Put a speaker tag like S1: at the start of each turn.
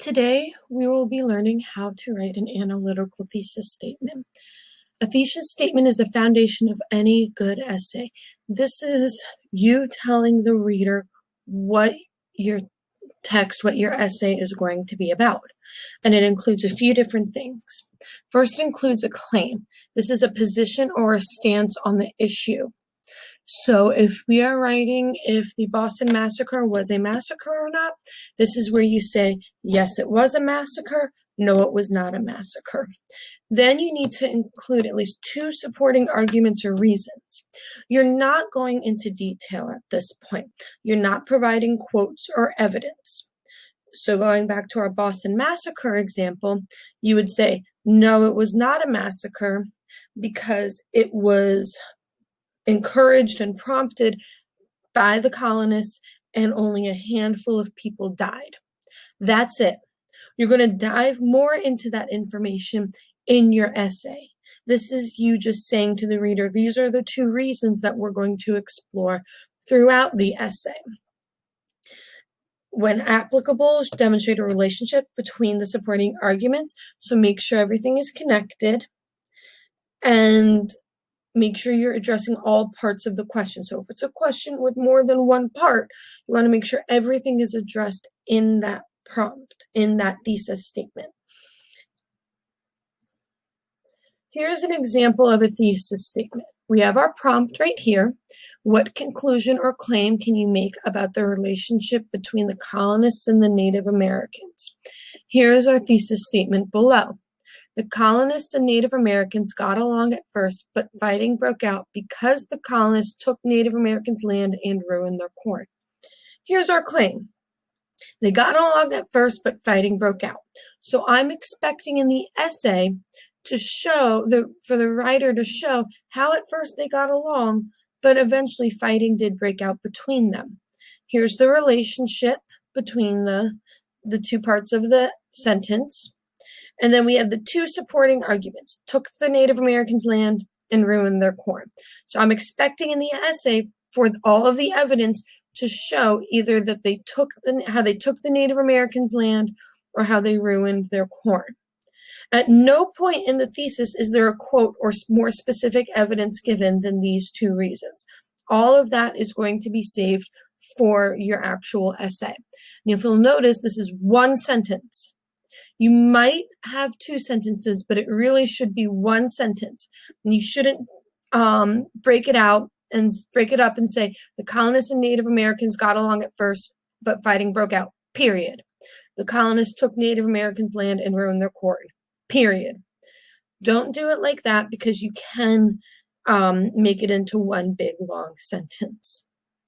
S1: Today, we will be learning how to write an analytical thesis statement. A thesis statement is the foundation of any good essay. This is you telling the reader what your what your essay is going to be about. And it includes a few different things. First, it includes a claim. This is a position or a stance on the issue. So if we are writing if the Boston Massacre was a massacre or not, this is where you say, yes, it was a massacre, no, it was not a massacre. Then you need to include at least two supporting arguments or reasons. You're not going into detail at this point. You're not providing quotes or evidence. So going back to our Boston Massacre example, you would say, no, it was not a massacre because it was encouraged and prompted by the colonists, and only a handful of people died. That's it. You're going to dive more into that information in your essay. This is you just saying to the reader, these are the two reasons that we're going to explore throughout the essay. When applicable, demonstrate a relationship between the supporting arguments, so make sure everything is connected, and make sure you're addressing all parts of the question. So if it's a question with more than one part, you want to make sure everything is addressed in that prompt, in that thesis statement. Here's an example of a thesis statement. We have our prompt right here. What conclusion or claim can you make about the relationship between the colonists and the Native Americans? Here's our thesis statement below. The colonists and Native Americans got along at first, but fighting broke out because the colonists took Native Americans' land and ruined their corn. Here's our claim. They got along at first, but fighting broke out. So I'm expecting in the essay to show, for the writer to show how at first they got along, but eventually fighting did break out between them. Here's the relationship between the two parts of the sentence. And then we have the two supporting arguments, took the Native Americans' land and ruined their corn. So I'm expecting in the essay for all of the evidence to show either that how they took the Native Americans' land or how they ruined their corn. At no point in the thesis is there a quote or more specific evidence given than these two reasons. All of that is going to be saved for your actual essay. And if you'll notice, this is one sentence. You might have two sentences, but it really should be one sentence. And you shouldn't break it up and say the colonists and Native Americans got along at first, but fighting broke out, period. The colonists took Native Americans' land and ruined their corn, period. Don't do it like that because you can make it into one big long sentence.